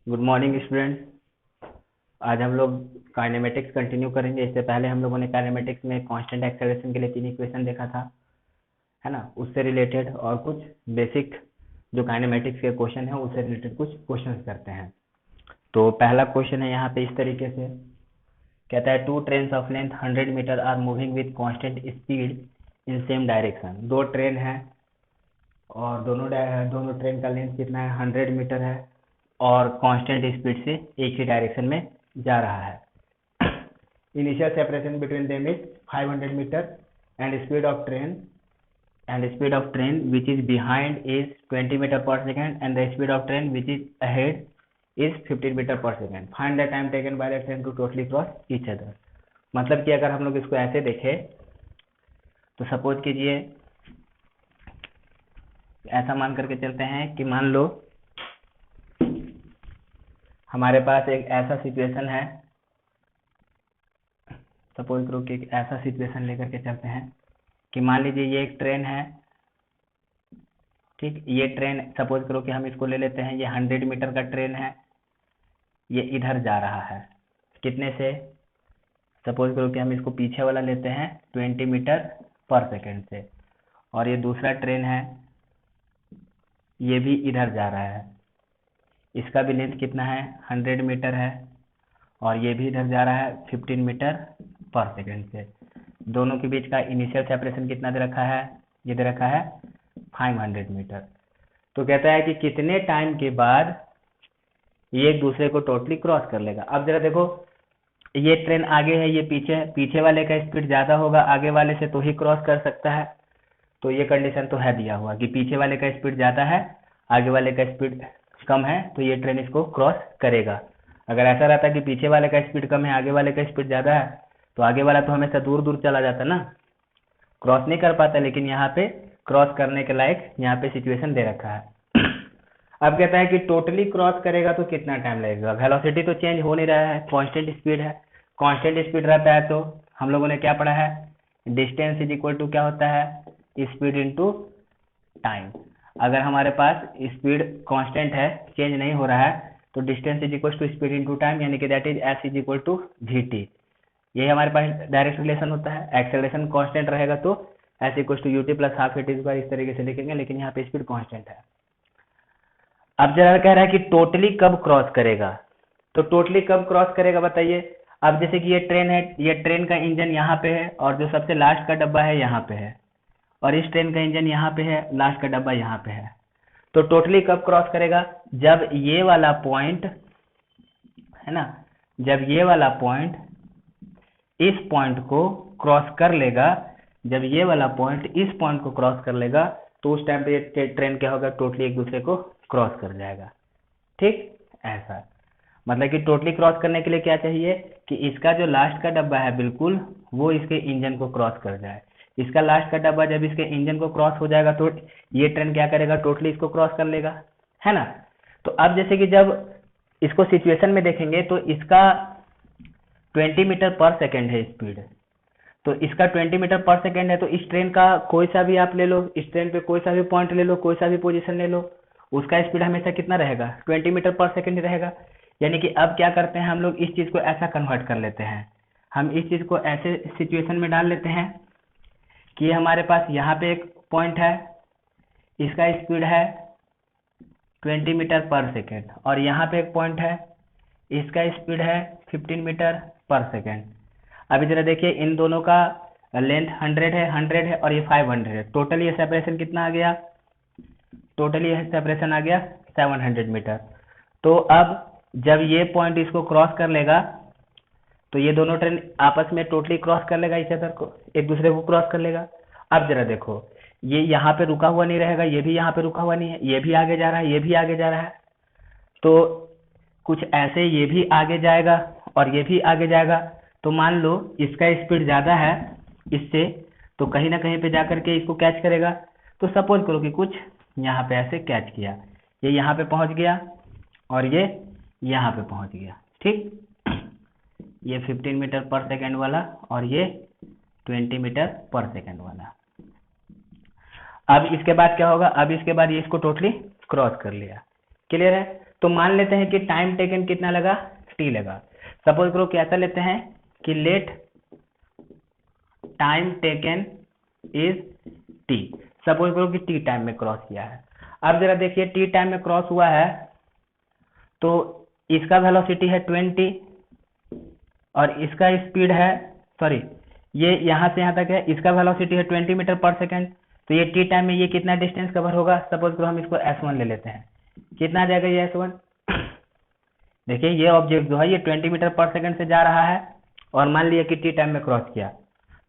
Good morning student. आज हम लोग काइनेमेटिक्स कंटिन्यू करेंगे। इससे पहले हम लोगों ने काइनेमेटिक्स में कांस्टेंट एक्सेलरेशन के लिए 3 इक्वेशन देखा था, है ना। उससे रिलेटेड और कुछ बेसिक जो काइनेमेटिक्स के क्वेश्चन है उससे रिलेटेड कुछ क्वेश्चन करते हैं। तो पहला क्वेश्चन है यहाँ पे इस तरीके से, कहता है 2 train of length 100 metre are moving with constant speed in same direction. 2 train है और दोनों ट्रेन का लेंथ कितना है, 100 मीटर है और कांस्टेंट स्पीड से एक ही डायरेक्शन में जा रहा है। Initial separation between them is 500 metre and speed of train which is behind is 20 metre per second and the speed of train which is ahead is 15 metre per second. Find the time taken by the train to totally cross each other. मतलब कि अगर हम लोग इसको ऐसे देखें तो suppose कीजिए, ऐसा मान करके चलते हैं कि मान लो हमारे पास एक ऐसा सिचुएशन है, सपोज करो कि एक ऐसा सिचुएशन लेकर के चलते हैं कि मान लीजिए ये एक ट्रेन है, ठीक। ये ट्रेन सपोज करो कि हम इसको ले लेते हैं, ये 100 मीटर का ट्रेन है, ये इधर जा रहा है कितने से, सपोज करो कि हम इसको पीछे वाला लेते हैं 20 मीटर पर सेकेंड से, और ये दूसरा ट्रेन है, ये भी इधर जा रहा है, इसका भी लेंथ कितना है, 100 मीटर है और ये भी इधर जा रहा है 15 मीटर पर सेकेंड से। दोनों के बीच का इनिशियल सेपरेशन कितना दे रखा है, ये दे रखा है 500 मीटर। तो कहता है कि कितने टाइम के बाद ये एक दूसरे को टोटली क्रॉस कर लेगा। अब जरा देखो, ये ट्रेन आगे है, ये पीछे है, पीछे वाले का स्पीड ज़्यादा होगा आगे वाले से तो ही क्रॉस कर सकता है। तो ये कंडीशन तो है दिया हुआ कि पीछे वाले का स्पीड ज़्यादा है आगे वाले का स्पीड कम है, तो ये ट्रेन इसको क्रॉस करेगा। अगर ऐसा रहता कि पीछे वाले का स्पीड कम है आगे वाले का स्पीड ज़्यादा है तो आगे वाला तो हमेशा दूर दूर चला जाता ना, क्रॉस नहीं कर पाता। लेकिन यहाँ पे क्रॉस करने के लायक यहाँ पे सिचुएशन दे रखा है। अब कहता है कि टोटली क्रॉस करेगा तो कितना टाइम लगेगा। वेलोसिटी तो चेंज हो नहीं रहा है, कांस्टेंट स्पीड है। कांस्टेंट स्पीड रहता है तो हम लोगों ने क्या पढ़ा है, डिस्टेंस इज इक्वल टू क्या होता है, स्पीड इनटू टाइम। अगर हमारे पास स्पीड कांस्टेंट है, चेंज नहीं हो रहा है, तो distance is equal to speed into time, यानी कि that is S is equal to V T. यही हमारे पास डायरेक्ट रिलेशन होता है। एक्सेलरेशन कांस्टेंट रहेगा तो S equal to U T plus half A T square, इस तरीके से लिखेंगे, लेकिन यहाँ पे स्पीड कांस्टेंट है। अब जरा कह रहा है कि टोटली कब क्रॉस करेगा, तो टोटली कब क्रॉस करेगा बताइए। अब जैसे कि ये ट्रेन है, ये ट्रेन का इंजन यहाँ पे है और जो सबसे लास्ट का डब्बा है यहाँ पे है, और इस ट्रेन का इंजन यहाँ पे है, लास्ट का डब्बा यहाँ पे है। तो टोटली कब क्रॉस करेगा, जब ये वाला पॉइंट है ना, जब ये वाला पॉइंट इस पॉइंट को क्रॉस कर लेगा, जब ये वाला पॉइंट इस पॉइंट को क्रॉस कर लेगा तो उस टाइम पे ये ट्रेन क्या होगा, टोटली एक दूसरे को क्रॉस कर जाएगा। ठीक, ऐसा मतलब कि टोटली क्रॉस करने के लिए क्या चाहिए कि इसका जो लास्ट का डब्बा है बिल्कुल वो इसके इंजन को क्रॉस कर जाए। इसका लास्ट का डब्बा जब इसके इंजन को क्रॉस हो जाएगा तो ये ट्रेन क्या करेगा, टोटली इसको क्रॉस कर लेगा, है ना। तो अब जैसे कि जब इसको सिचुएशन में देखेंगे तो इसका 20 मीटर पर सेकेंड है स्पीड, तो इसका 20 मीटर पर सेकेंड है, तो इस ट्रेन का कोई सा भी आप ले लो, इस ट्रेन पे कोई सा भी पॉइंट ले लो, कोई सा भी पोजीशन ले लो, उसका स्पीड हमेशा कितना रहेगा, 20 मीटर पर सेकेंड रहेगा। यानी कि अब क्या करते हैं हम लोग, इस चीज़ को ऐसा कन्वर्ट कर लेते हैं, हम इस चीज़ को ऐसे सिचुएशन में डाल लेते हैं कि हमारे पास यहाँ पे एक पॉइंट है, इसका स्पीड है 20 मीटर पर सेकेंड, और यहाँ पे एक पॉइंट है, इसका स्पीड है 15 मीटर पर सेकेंड। अभी जरा देखिए, इन दोनों का लेंथ 100 है और ये 500 है, टोटल ये सेपरेशन कितना आ गया, टोटली यह सेपरेशन आ गया 700 मीटर। तो अब जब ये पॉइंट इसको क्रॉस कर लेगा तो ये दोनों ट्रेन आपस में टोटली क्रॉस कर लेगा, इस अदर को एक दूसरे को क्रॉस कर लेगा। अब जरा देखो, ये यहाँ पे रुका हुआ नहीं रहेगा, ये भी यहाँ पे रुका हुआ नहीं है, ये भी आगे जा रहा है, ये भी आगे जा रहा है, तो कुछ ऐसे ये भी आगे जाएगा और ये भी आगे जाएगा। तो मान लो इसका स्पीड ज़्यादा है इससे, तो कहीं ना कहीं पे जा करके इसको कैच करेगा। तो सपोज करो कि कुछ यहाँ पे ऐसे कैच किया, ये यहाँ पे पहुँच गया और ये यहाँ पे पहुँच गया, ठीक। ये 15 मीटर पर सेकेंड वाला और ये 20 मीटर पर सेकेंड वाला। अब इसके बाद क्या होगा, अब इसके बाद ये इसको टोटली क्रॉस कर लिया, क्लियर है। तो मान लेते हैं कि टाइम टेकन कितना लगा, टी लगा। सपोज करो कि ऐसा लेते हैं कि let time taken is T. Suppose करो कि टी टाइम में क्रॉस किया है। अब जरा देखिए टी टाइम में क्रॉस हुआ है तो इसका वेलोसिटी है 20 और इसका स्पीड है, सॉरी ये यहाँ से यहाँ तक है, इसका वेलोसिटी है 20 मीटर पर सेकेंड। तो ये टी टाइम में ये कितना डिस्टेंस कवर होगा, सपोज करो हम इसको S1 ले लेते हैं। कितना आ जाएगा ये S1? देखिए ये ऑब्जेक्ट जो है ये 20 मीटर पर सेकेंड से जा रहा है और मान लिया कि टी टाइम में क्रॉस किया।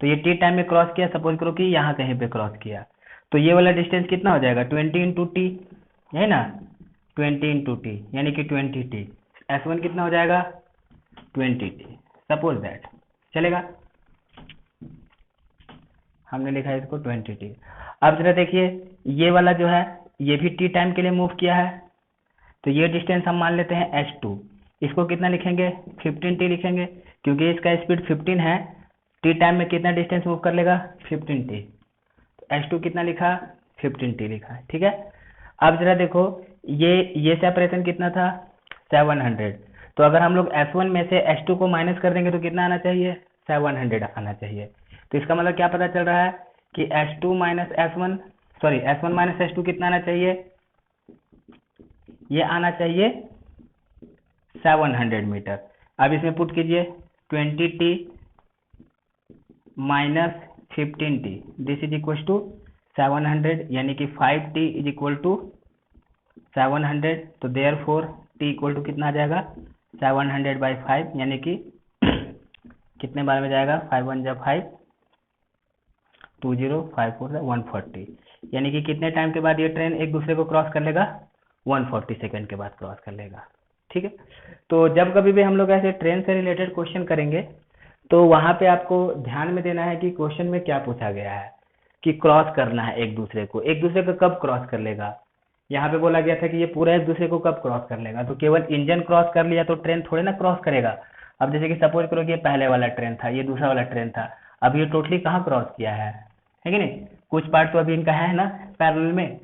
तो ये टी टाइम में क्रॉस किया, सपोज करो कि यहाँ कहीं पे क्रॉस किया, तो ये वाला डिस्टेंस कितना हो जाएगा 20 इंटू टी, है ना, 20 इंटू टी यानी कि 20 टी। S1 कितना हो जाएगा 20 टी, सपोज दैट, चलेगा। हमने लिखा है इसको 20 टी। अब जरा देखिए ये वाला जो है ये भी टी टाइम के लिए मूव किया है, तो ये डिस्टेंस हम मान लेते हैं S2। इसको कितना लिखेंगे 15 टी लिखेंगे, क्योंकि इसका स्पीड 15 है। टी टाइम में कितना डिस्टेंस मूव कर लेगा 15 टी। तो S2 कितना लिखा 15 टी लिखा, ठीक है। अब जरा देखो ये सेपरेशन कितना था 700। तो अगर हम लोग S1 में से S2 को माइनस कर देंगे तो कितना आना चाहिए 700 आना चाहिए। तो इसका मतलब क्या पता चल रहा है कि S2 minus S1, sorry S1 minus S2 कितना आना चाहिए, ये आना चाहिए 700 मीटर। अब इसमें पुट कीजिए 20 T minus 15 T, this is equal to 700, यानी कि 5 टी इज इक्वल टू 700। तो therefore T equal to कितना आ जाएगा 700 बाई 5, यानी कि कितने बार में जाएगा 5 1 जा 5, 20 5 4 140, यानी कि कितने टाइम के बाद ये ट्रेन एक दूसरे को क्रॉस कर लेगा 140 सेकेंड के बाद क्रॉस कर लेगा, ठीक है। तो जब कभी भी हम लोग ऐसे ट्रेन से रिलेटेड क्वेश्चन करेंगे तो वहां पे आपको ध्यान में देना है कि क्वेश्चन में क्या पूछा गया है, कि क्रॉस करना है एक दूसरे को कब क्रॉस कर लेगा। यहाँ पे बोला गया था कि ये पूरा एक दूसरे को कब क्रॉस कर लेगा, तो केवल इंजन क्रॉस कर लिया तो ट्रेन थोड़े ना क्रॉस करेगा। अब जैसे कि सपोज करो कि ये पहले वाला ट्रेन था, ये दूसरा वाला ट्रेन था, अब ये टोटली कहाँ क्रॉस किया है कि नहीं, कुछ पार्ट तो अभी इनका है ना पैरेलल में।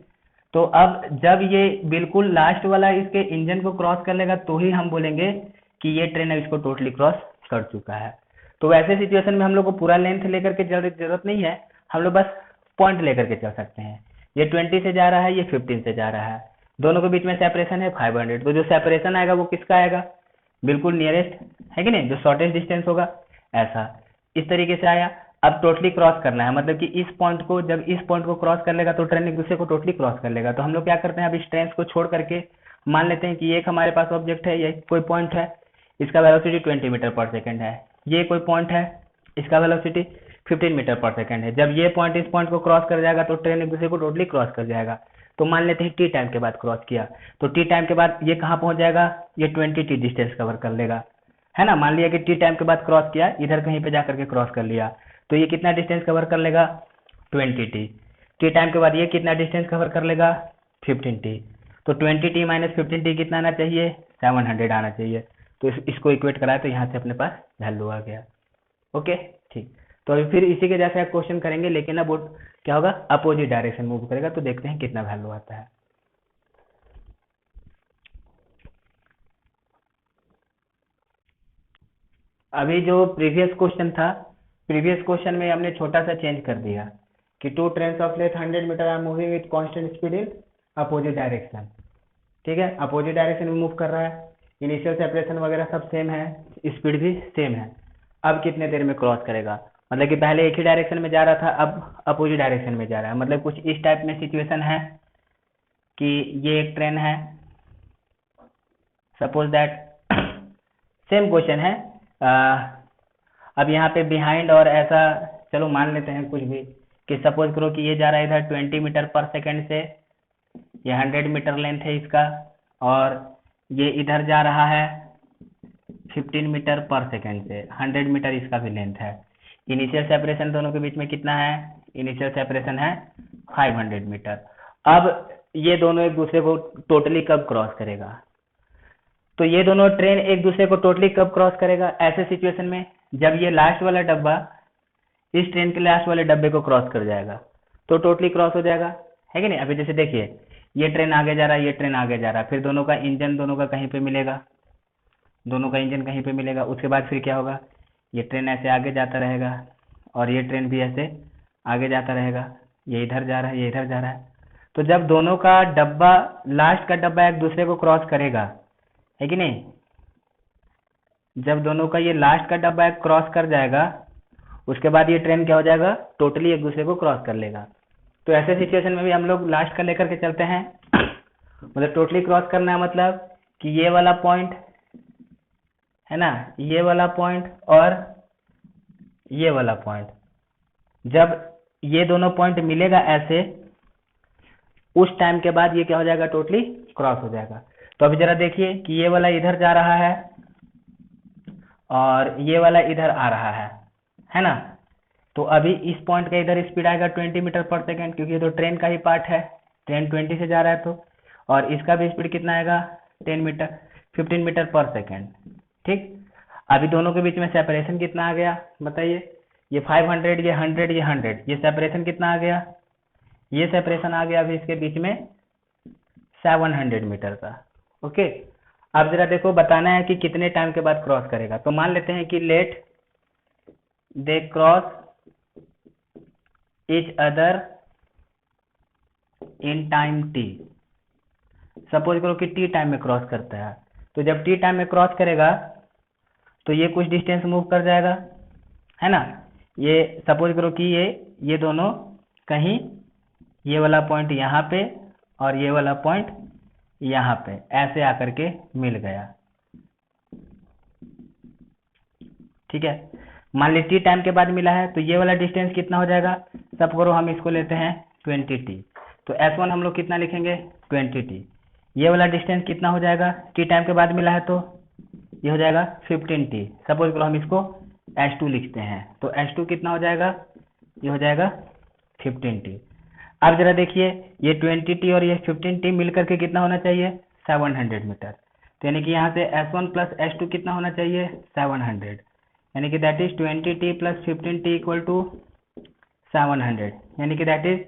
तो अब जब ये बिल्कुल लास्ट वाला इसके इंजन को क्रॉस कर लेगा तो ही हम बोलेंगे कि ये ट्रेन अब इसको टोटली क्रॉस कर चुका है। तो वैसे सिचुएशन में हम लोग को पूरा लेंथ लेकर के जरूरत नहीं है, हम लोग बस पॉइंट लेकर के चल सकते हैं। ये 20 से जा रहा है, ये 15 से जा रहा है, दोनों के बीच में सेपरेशन है 500। तो जो सेपरेशन आएगा वो किसका आएगा, बिल्कुल नियरेस्ट है कि नहीं, जो शॉर्टेस्ट डिस्टेंस होगा, ऐसा इस तरीके से आया। अब टोटली क्रॉस करना है, मतलब कि इस पॉइंट को जब इस पॉइंट को क्रॉस कर लेगा तो ट्रेन एक दूसरे को टोटली क्रॉस कर लेगा। तो हम लोग क्या करते हैं, अब इस ट्रेन को छोड़ करके मान लेते हैं कि एक हमारे पास ऑब्जेक्ट है, ये कोई पॉइंट है, इसका वेलोसिटी 20 मीटर पर सेकेंड है, ये कोई पॉइंट है, इसका वेलोसिटी 15 मीटर पर सेकेंड है। जब ये पॉइंट इस पॉइंट को क्रॉस कर जाएगा तो ट्रेन एक दूसरे को टोटली क्रॉस कर जाएगा। तो मान लेते हैं टी टाइम के बाद क्रॉस किया, तो टी टाइम के बाद ये कहाँ पहुंच जाएगा, ये 20 टी डिस्टेंस कवर कर लेगा, है ना। मान लिया कि टी टाइम के बाद क्रॉस किया, इधर कहीं पे जाकर के क्रॉस कर लिया, तो ये कितना डिस्टेंस कवर कर लेगा 20 टी। टी टाइम के बाद ये कितना डिस्टेंस कवर कर लेगा 15 टी। तो 20 टी माइनस 15 टी कितना आना चाहिए 700 आना चाहिए। तो इसको इक्वेट कराए तो यहाँ से अपने पास वैल्यू आ गया। ओके ठीक, तो अभी फिर इसी के जैसे क्वेश्चन करेंगे, लेकिन अब क्या होगा अपोजिट डायरेक्शन मूव करेगा। तो देखते हैं कितना वैल्यू आता है। अभी जो प्रीवियस क्वेश्चन था, प्रीवियस क्वेश्चन में हमने छोटा सा चेंज कर दिया कि two trains of length 100 metre are moving with constant speed in opposite direction, ठीक है, अपोजिट डायरेक्शन में मूव कर रहा है, इनिशियल सेपरेशन वगैरह सब सेम है, स्पीड भी सेम है। अब कितने देर में क्रॉस करेगा, मतलब कि पहले एक ही डायरेक्शन में जा रहा था, अब अपोजिट डायरेक्शन में जा रहा है। मतलब कुछ इस टाइप में सिचुएशन है कि ये एक ट्रेन है, सपोज दैट सेम क्वेश्चन है। अब यहाँ पे बिहाइंड और ऐसा चलो मान लेते हैं कुछ भी, कि सपोज करो कि ये जा रहा है इधर 20 मीटर पर सेकेंड से, ये 100 मीटर लेंथ है इसका, और ये इधर जा रहा है 15 मीटर पर सेकेंड से, 100 मीटर इसका भी लेंथ है। इनिशियल सेपरेशन दोनों के बीच में कितना है, इनिशियल सेपरेशन है 500 मीटर। अब ये दोनों एक दूसरे को टोटली कब क्रॉस करेगा, तो ये दोनों ट्रेन एक दूसरे को टोटली कब क्रॉस करेगा, ऐसे सिचुएशन में जब ये लास्ट वाला डब्बा इस ट्रेन के लास्ट वाले डब्बे को क्रॉस कर जाएगा तो टोटली क्रॉस हो जाएगा, है कि नहीं। अभी जैसे देखिए ये ट्रेन आगे जा रहा है, ये ट्रेन आगे जा रहा है, फिर दोनों का इंजन दोनों का कहीं पे मिलेगा, दोनों का इंजन कहीं पे मिलेगा। उसके बाद फिर क्या होगा, ये ट्रेन ऐसे आगे जाता रहेगा और ये ट्रेन भी ऐसे आगे जाता रहेगा, ये इधर जा रहा है, ये इधर जा रहा है। तो जब दोनों का डब्बा, लास्ट का डब्बा एक दूसरे को क्रॉस करेगा, है कि नहीं, जब दोनों का ये लास्ट का डब्बा एक क्रॉस कर जाएगा, उसके बाद ये ट्रेन क्या हो जाएगा, टोटली एक दूसरे को क्रॉस कर लेगा। तो ऐसे सिचुएशन में भी हम लोग लास्ट का लेकर के चलते हैं मतलब टोटली क्रॉस करना है, मतलब कि ये वाला पॉइंट है ना, ये वाला पॉइंट और ये वाला पॉइंट, जब ये दोनों पॉइंट मिलेगा ऐसे, उस टाइम के बाद ये क्या हो जाएगा, टोटली क्रॉस हो जाएगा। तो अभी जरा देखिए कि ये वाला इधर जा रहा है और ये वाला इधर आ रहा है ना। तो अभी इस पॉइंट का इधर स्पीड आएगा 20 मीटर पर सेकेंड, क्योंकि ये तो ट्रेन का ही पार्ट है, ट्रेन 20 से जा रहा है तो, और इसका भी स्पीड कितना आएगा 15 मीटर पर सेकेंड। ठीक, अभी दोनों के बीच में सेपरेशन कितना आ गया बताइए, ये 500, ये 100, ये 100, ये सेपरेशन कितना आ गया, ये सेपरेशन आ गया अभी इसके बीच में 700 मीटर का। ओके, अब जरा देखो बताना है कि कितने टाइम के बाद क्रॉस करेगा। तो मान लेते हैं कि let they cross each other in time t। Suppose करो कि टी टाइम में क्रॉस करता है, तो जब टी टाइम में क्रॉस करेगा तो ये कुछ डिस्टेंस मूव कर जाएगा, है ना। ये सपोज करो कि ये दोनों कहीं, ये वाला पॉइंट यहाँ पे और ये वाला पॉइंट यहाँ पे ऐसे आकर के मिल गया। ठीक है, मान ली टी टाइम के बाद मिला है, तो ये वाला डिस्टेंस कितना हो जाएगा, सब करो हम इसको लेते हैं 20t, तो S1 हम लोग कितना लिखेंगे 20t। ये वाला डिस्टेंस कितना हो जाएगा, टी टाइम के बाद मिला है तो ये हो जाएगा 15t। सपोज करो हम इसको S2 लिखते हैं, तो S2 कितना हो जाएगा, ये हो जाएगा 15t। अब जरा देखिए ये 20t और ये 15t मिलकर के कितना होना चाहिए 700 मीटर। तो यानी कि यहाँ से S1 प्लस S2 कितना होना चाहिए 700, यानी कि that is 20t plus 15t equal to 700, यानी कि that is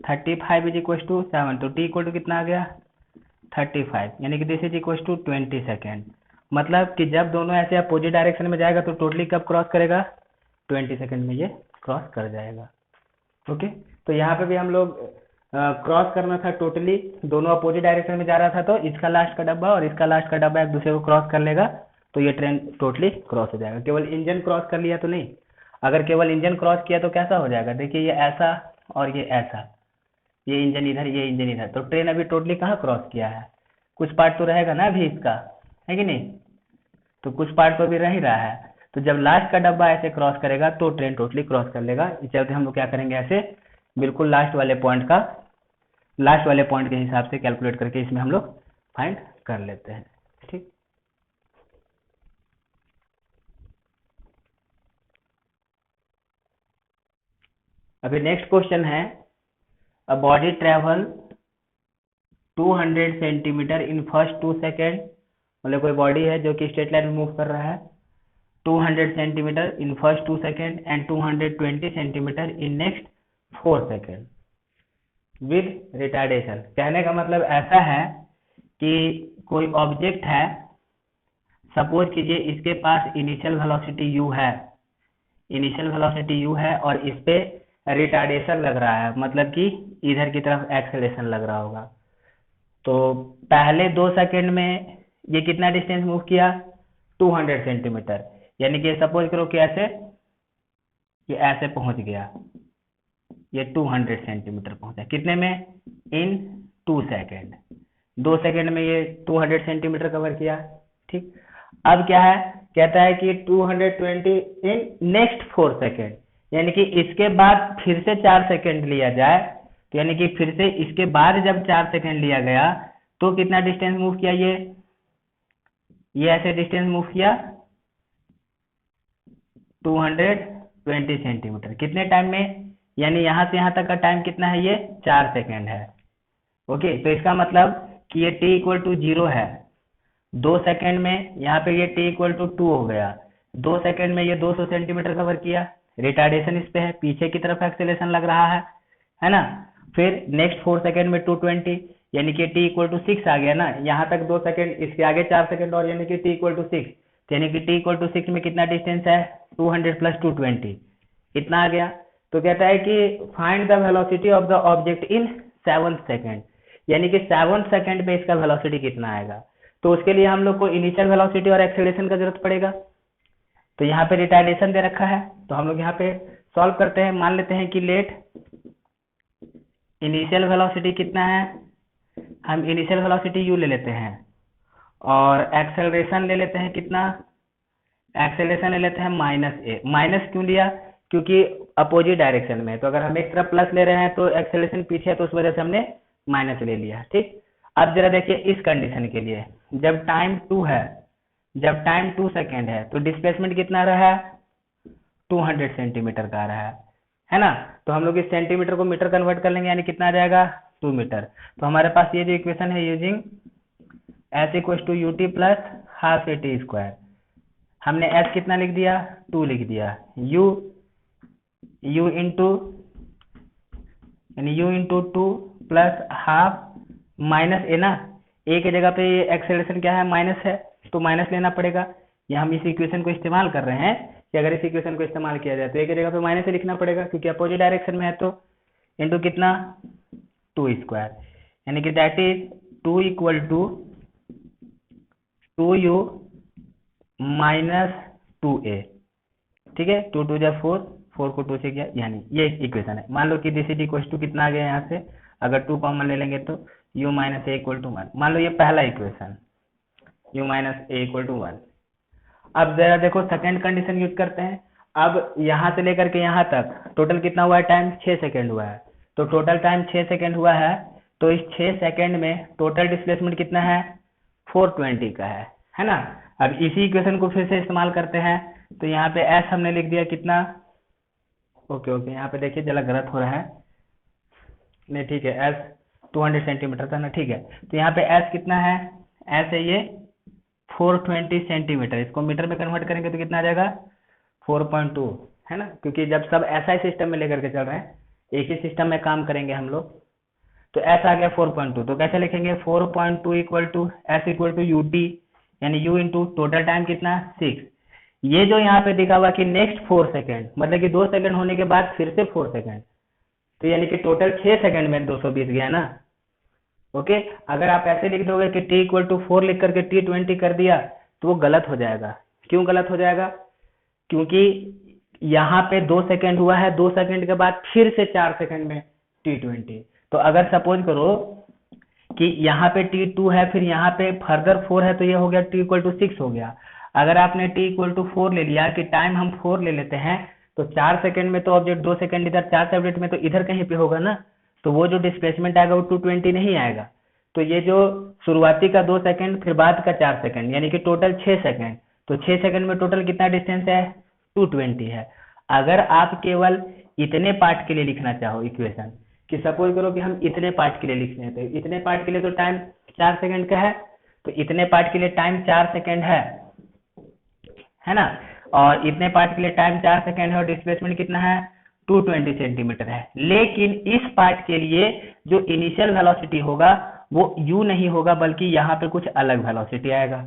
35 is equal to 7। तो t इक्वल टू कितना आ गया 35, यानी कि this is equal to 20 second. मतलब कि जब दोनों ऐसे अपोजिट डायरेक्शन में जाएगा तो टोटली कब क्रॉस करेगा 20 सेकेंड में ये क्रॉस कर जाएगा। ओके, तो यहाँ पे भी हम लोग क्रॉस करना था, टोटली दोनों अपोजिट डायरेक्शन में जा रहा था, तो इसका लास्ट का डब्बा और इसका लास्ट का डब्बा एक दूसरे को क्रॉस कर लेगा, तो ये ट्रेन टोटली क्रॉस हो जाएगा। केवल इंजन क्रॉस कर लिया तो नहीं, अगर केवल इंजन क्रॉस किया तो कैसा हो जाएगा, देखिए ये ऐसा और ये ऐसा, ये इंजन इधर, ये इंजन इधर, तो ट्रेन अभी टोटली कहाँ क्रॉस किया है, कुछ पार्ट तो रहेगा ना अभी इसका, है कि नहीं, तो कुछ पार्ट तो अभी रह ही रहा है। तो जब लास्ट का डब्बा ऐसे क्रॉस करेगा तो ट्रेन टोटली क्रॉस कर लेगा। इस चलते हम लोग क्या करेंगे, ऐसे बिल्कुल लास्ट वाले पॉइंट के हिसाब से कैलकुलेट करके इसमें हम लोग फाइंड कर लेते हैं। ठीक, अभी नेक्स्ट क्वेश्चन है, a body travel 200 centimetre in first 2 second, मतलब कोई बॉडी है जो कि स्ट्रेट लाइन में मूव कर रहा है 200 centimetre in first 2 second and 220 centimetre in next 4 second with retardation. कहने का मतलब ऐसा है कि कोई ऑब्जेक्ट है, सपोज कीजिए इसके पास इनिशियल वेलोसिटी u है, और इस पे रिटार्डेशन लग रहा है, मतलब कि इधर की तरफ एक्सेलेरेशन लग रहा होगा। तो पहले 2 सेकेंड में ये कितना डिस्टेंस मूव किया 200 सेंटीमीटर, यानी कि सपोज करो कि ये ऐसे पहुंच गया, ये 200 सेंटीमीटर पहुंचा, कितने में, इन 2 सेकेंड, 2 सेकेंड में ये 200 सेंटीमीटर कवर किया। ठीक, अब क्या है, कहता है कि 220 इन नेक्स्ट 4 सेकेंड, यानी कि इसके बाद फिर से 4 सेकेंड लिया जाए, तो यानी कि फिर से इसके बाद जब 4 सेकेंड लिया गया तो कितना डिस्टेंस मूव किया, ये ऐसे डिस्टेंस मूव किया 220 सेंटीमीटर, कितने टाइम में, यानी यहां से यहां तक का टाइम कितना है, ये 4 सेकेंड है। ओके, तो इसका मतलब कि ये t इक्वल टू 0 है, 2 सेकेंड में यहाँ पे ये t इक्वल टू 2 हो गया, 2 सेकेंड में ये 200 सेंटीमीटर कवर किया, रिटार्डेशन इस पे है, पीछे की तरफ एक्सेलेरेशन लग रहा है ना। फिर नेक्स्ट 4 सेकेंड में 220, यानी कि t इक्वल टू 6 आ गया ना, यहाँ तक 2 सेकंड, इसके आगे 4 सेकंड और, यानी कि t इक्वल टू 6, यानी कि t इक्वल टू 6 में कितना डिस्टेंस है, 200 प्लस 220, इतना आ गया। तो कहता है कि find the velocity of the object in 7 second, यानी कि 7 सेकंड में इसका वेलोसिटी कितना आएगा। तो उसके लिए हम लोग को इनिशियल वेलोसिटी और एक्सेलरेशन का जरूरत पड़ेगा। तो यहाँ पे रिटार्डेशन दे रखा है, तो हम लोग यहाँ पे सॉल्व करते हैं। मान लेते हैं कि लेट इनिशियल वेलोसिटी कितना है, हम इनिशियल वेलोसिटी u ले लेते हैं, और एक्सेलरेशन ले लेते हैं कितना, एक्सेलरेशन ले लेते हैं -a। माइनस क्यों लिया, क्योंकि अपोजिट डायरेक्शन में, तो अगर हम एक तरफ प्लस ले रहे हैं तो एक्सेलरेशन पीछे है, तो उस वजह से हमने माइनस ले लिया। ठीक, अब जरा देखिए इस कंडीशन के लिए, जब टाइम 2 है, जब टाइम 2 सेकेंड है, तो डिस्प्लेसमेंट कितना रहा है, 200 सेंटीमीटर का आ रहा है ना। तो हम लोग इस सेंटीमीटर को मीटर कन्वर्ट कर लेंगे, यानी कितना आ जाएगा, 2 मीटर। तो हमारे पास ये जो इक्वेशन है, using s equal to U T plus half A T square, हमने s कितना लिख दिया, 2 लिख दिया, u इंटू, यानी u into 2 plus half minus a ना, ए की जगह पे एक्सेलरेशन क्या है, माइनस है, तो माइनस लेना पड़ेगा। या हम इस इक्वेशन को इस्तेमाल कर रहे हैं कि अगर इस इक्वेशन को इस्तेमाल किया जाए तो ए की जगह पे माइनस से लिखना पड़ेगा, क्योंकि अपोजिट डायरेक्शन में है। तो इंटू कितना, 2 स्क्वायर, यानी कि that is 2 equal to 2u minus 2a। ठीक है, 2 2 जा 4, 4 को 2 से गया, यानी ये इक्वेशन है। मान लो कि दिस इज इक्वल टू कितना आ गया यहाँ से, अगर 2 कॉमन ले लेंगे तो u minus A equal to 1। मान लो ये पहला equation, u minus A equal to 1। अब जरा देखो सेकंड कंडीशन यूज करते हैं। अब यहाँ से लेकर के यहाँ तक टोटल कितना हुआ है टाइम, 6 सेकंड हुआ है। तो टोटल टाइम 6 सेकंड हुआ है, तो इस 6 सेकंड में टोटल डिस्प्लेसमेंट कितना है, 420 का है ना। अब इसी इक्वेशन को फिर से इस्तेमाल करते हैं, तो यहाँ पे s हमने लिख दिया कितना, ओके, यहाँ पे देखिए जरा गलत हो रहा है, नहीं ठीक है, s 200 सेंटीमीटर था ना, ठीक है। तो यहाँ पे s कितना है, s है ये 420 सेंटीमीटर, इसको मीटर में कन्वर्ट करेंगे तो कितना आ जाएगा, 4.2, है ना, क्योंकि जब सब ऐसा ही सिस्टम में लेकर के चल रहे हैं, एक ही सिस्टम में काम करेंगे हम लोग। तो s आ गया 4.2, तो कैसे लिखेंगे, 4.2 equal to s equal to you T, यानी u इंटू टोटल टाइम कितना, 6। ये जो यहाँ पे दिखा हुआ कि नेक्स्ट 4 सेकेंड, मतलब कि 2 सेकेंड होने के बाद फिर से 4 सेकेंड, तो यानी कि टोटल 6 सेकेंड में 220 गया ना। ओके, अगर आप ऐसे लिख दोगे कि t इक्वल टू 4 लिख करके t 20 कर दिया, तो वो गलत हो जाएगा। क्यों गलत हो जाएगा, क्योंकि यहाँ पे 2 सेकेंड हुआ है, 2 सेकेंड के बाद फिर से 4 सेकेंड में t 20। तो अगर सपोज करो कि यहाँ पे t2 है, फिर यहाँ पे फर्दर 4 है, तो ये हो गया t इक्वल टू 6 हो गया। अगर आपने t इक्वल टू 4 ले लिया, कि टाइम हम 4 ले लेते हैं, तो 4 सेकंड में तो ऑब्जेक्ट 2 सेकंड इधर, 4 सेकंड में तो इधर कहीं पे होगा ना, तो वो जो डिस्प्लेसमेंट आएगा वो 220 नहीं आएगा। तो ये जो शुरुआती का 2 सेकंड, फिर बाद का 4 सेकंड, यानी कि टोटल 6 सेकंड, तो 6 सेकंड में टोटल कितना डिस्टेंस है, 220 है। अगर आप केवल इतने पार्ट के लिए लिखना चाहो इक्वेशन, कि सपोज करो कि हम इतने पार्ट के लिए लिख रहे हैं, तो इतने पार्ट के लिए तो टाइम 4 सेकंड का है, तो इतने पार्ट के लिए टाइम 4 सेकंड है ना, और इतने पार्ट के लिए टाइम 4 सेकंड है, और डिस्प्लेसमेंट कितना है, 220 सेंटीमीटर है। लेकिन इस पार्ट के लिए जो इनिशियल वेलोसिटी होगा वो u नहीं होगा, बल्कि यहाँ पे कुछ अलग वेलोसिटी आएगा।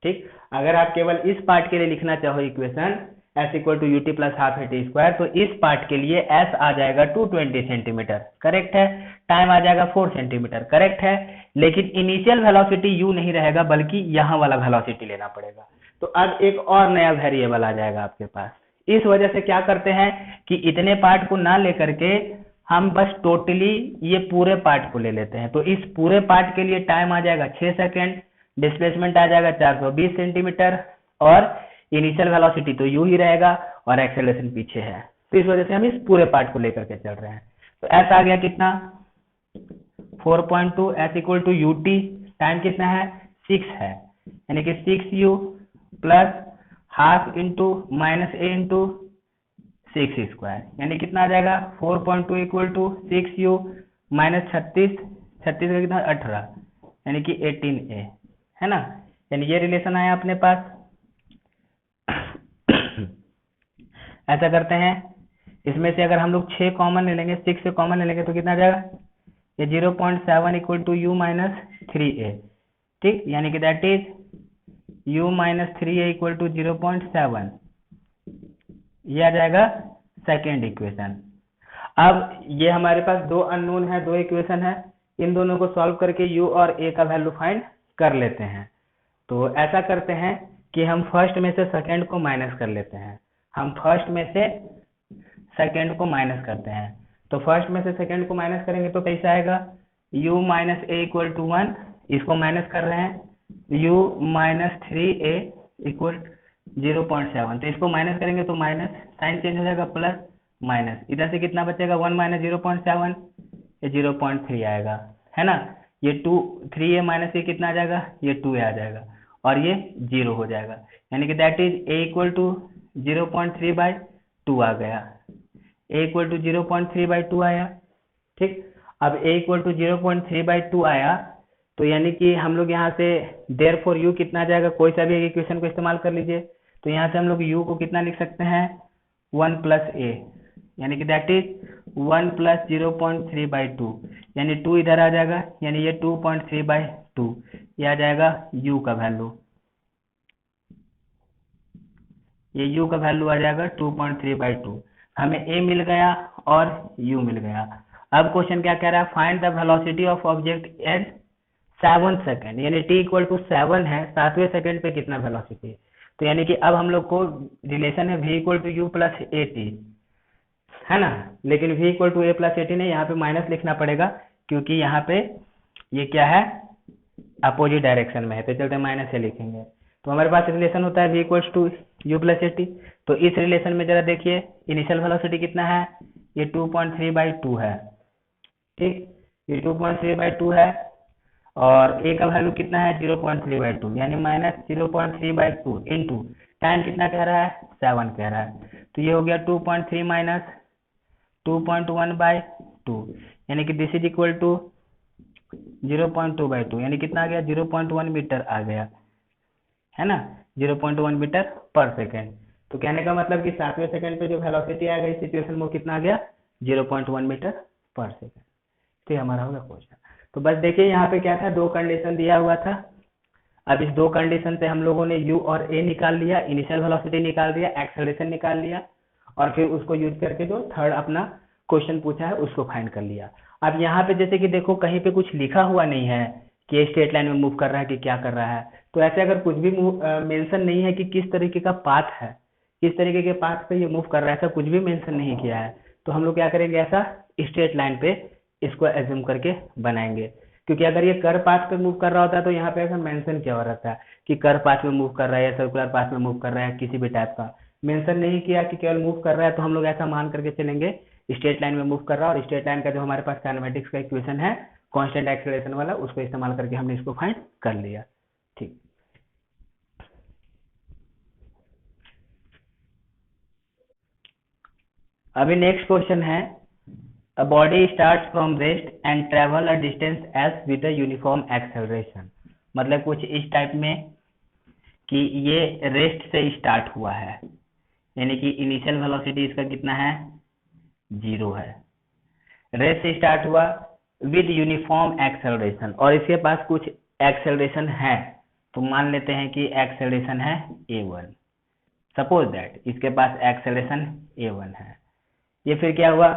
ठीक, अगर आप केवल इस पार्ट के लिए लिखना चाहो equation s equal to U T plus half A T square, तो इस पार्ट के लिए s आ जाएगा 220 सेंटीमीटर, करेक्ट है, टाइम आ जाएगा 4 सेंटीमीटर, करेक्ट है। लेकिन इनिशियल वेलोसिटी u नहीं रहेगा, बल्कि यहाँ वाला वेलोसिटी लेना पड़ेगा। तो अब एक और नया वेरिएबल आ जाएगा आपके पास। इस वजह से क्या करते हैं कि इतने पार्ट को ना लेकर के हम बस टोटली ये पूरे पार्ट को ले लेते हैं। तो इस पूरे पार्ट के लिए टाइम आ जाएगा 6 सेकेंड, डिस्प्लेसमेंट आ जाएगा 420 सेंटीमीटर, और इनिशियल वेलोसिटी तो यू ही रहेगा, और एक्सेलरेशन पीछे है। तो इस वजह से हम इस पूरे पार्ट को लेकर के चल रहे हैं। तो एस आ गया कितना, 4.2, s equal to you t, time कितना है, 6 है, यानी कि 6u plus half into minus a into 6 square, यानी कितना आ जाएगा, 4.2 इक्वल टू 6u माइनस 36 का कितना, 18, यानी कि 18a, है ना। यानी ये रिलेशन आया अपने पास। ऐसा करते हैं, इसमें से अगर हम लोग 6 कॉमन ले लेंगे, 6 से कॉमन ले लेंगे तो कितना आ जाएगा, ये 0.7 equal to u minus 3a, ठीक, यानी कि that is u minus 3a equal to 0.7, ये आ जाएगा सेकेंड इक्वेशन। अब ये हमारे पास दो अननोन है, दो इक्वेशन है, इन दोनों को सॉल्व करके u और a का वैल्यू फाइंड कर लेते हैं। तो ऐसा करते हैं कि हम फर्स्ट में से सेकंड को माइनस कर लेते हैं, हम फर्स्ट में से सेकंड को माइनस करते हैं। तो फर्स्ट में से सेकंड को माइनस करेंगे तो कैसा आएगा, u minus A equal to 1, इसको माइनस कर रहे हैं, u माइनस 3a इक्वल 0.7, तो इसको माइनस करेंगे तो माइनस, साइन चेंज हो जाएगा, प्लस माइनस, इधर से कितना बचेगा, 1 माइनस 0.7, ये 0.3 आएगा, है ना। ये 3a माइनस ये कितना आ जाएगा, ये 2a आ जाएगा, और ये 0 हो जाएगा, यानी कि that is a equal to 0.3/2 आ गया, a इक्वल टू 0.3/2 आया, ठीक। अब a इक्वल टू 0.3/2 आया, तो यानी कि हम लोग यहाँ से देयरफॉर u कितना आ जाएगा, कोई सा भी एक इक्वेशन को इस्तेमाल कर लीजिए, तो यहाँ से हम लोग u को कितना लिख सकते हैं, 1 प्लस a, यानी कि दैट इज 1 प्लस 0.3/2, यानी 2 इधर आ जाएगा, यानी ये 2.3/2, ये आ जाएगा u का वैल्यू, ये u का वैल्यू आ जाएगा 2.3/2। हमें a मिल गया और u मिल गया। अब क्वेश्चन क्या कह रहा है, find the velocity of object at 7 second, यानी t इक्वल टू 7 है, 7वें सेकंड पे कितना वेलोसिटी है। तो यानी कि अब हम लोग को रिलेशन है v equal to U plus A T, है ना, लेकिन v equal to A plus A T नहीं, यहाँ पे माइनस लिखना पड़ेगा, क्योंकि यहाँ पे ये क्या है, अपोजिट डायरेक्शन में है, तो चलते माइनस से लिखेंगे। तो हमारे पास रिलेशन होता है v equal to U plus A T. तो इस रिलेशन में जरा देखिए, इनिशियल वेलोसिटी कितना है, ये 2.3/2 है, ठीक, ये 2.3/2 है, और a का वैल्यू कितना है, 0.3/2, यानी माइनस 0.3/2 इंटू टाइम कितना कह रहा है, 7 कह रहा है, तो ये हो गया 2.3 माइनस 2.1/2, यानी कि दिस इज इक्वल टू 0.2/2, यानी कितना आ गया, 0.1 मीटर आ गया, है ना, 0.1 मीटर पर सेकेंड। तो कहने का मतलब कि 7वें सेकंड पे जो वेलोसिटी आएगा इस सिचुएशन में, कितना आ गया, 0.1 मीटर पर सेकेंड। तो ये हमारा होगा क्वेश्चन। तो बस देखिए यहाँ पे क्या था, दो कंडीशन दिया हुआ था। अब इस दो कंडीशन से हम लोगों ने u और a निकाल लिया, इनिशियल वेलोसिटी निकाल दिया, एक्सेलरेशन निकाल लिया, और फिर उसको यूज करके जो थर्ड अपना क्वेश्चन पूछा है उसको फाइंड कर लिया। अब यहाँ पे जैसे कि देखो कहीं पे कुछ लिखा हुआ नहीं है कि स्ट्रेट लाइन में मूव कर रहा है कि क्या कर रहा है, तो ऐसे अगर कुछ भी मेंशन नहीं है कि किस तरीके का पाथ है, किस तरीके के पाथ पे ये मूव कर रहा है, ऐसा कुछ भी मेंशन नहीं किया है, तो हम लोग क्या करेंगे, ऐसा स्ट्रेट लाइन पे इसको एज्यूम करके बनाएंगे। क्योंकि अगर ये कर पाथ पे मूव कर रहा होता है तो यहाँ पे ऐसा मेंशन किया हुआ रहता है कि कर पाथ में मूव कर रहा है या सर्कुलर पाथ में मूव कर रहा है, किसी भी टाइप का मेंशन नहीं किया कि केवल मूव कर रहा है, तो हम लोग ऐसा मान करके चलेंगे स्ट्रेट लाइन में मूव कर रहा है। और स्ट्रेट लाइन का जो हमारे पास काइनेमेटिक्स का इक्वेशन है कांस्टेंट एक्सेलरेशन वाला, उसको इस्तेमाल करके हमने इसको फाइंड कर लिया, ठीक। अभी नेक्स्ट क्वेश्चन है, a body starts from rest and travel a distance as with a uniform acceleration, मतलब कुछ इस टाइप में कि ये रेस्ट से स्टार्ट हुआ है, यानी कि इनिशियल वेलोसिटी इसका कितना है, 0 है, रेस्ट से स्टार्ट हुआ विद यूनिफॉर्म एक्सेलरेशन, और इसके पास कुछ एक्सेलरेशन है, तो मान लेते हैं कि एक्सेलरेशन है a1, सपोज दैट इसके पास एक्सेलरेशन a1 है। ये फिर क्या हुआ,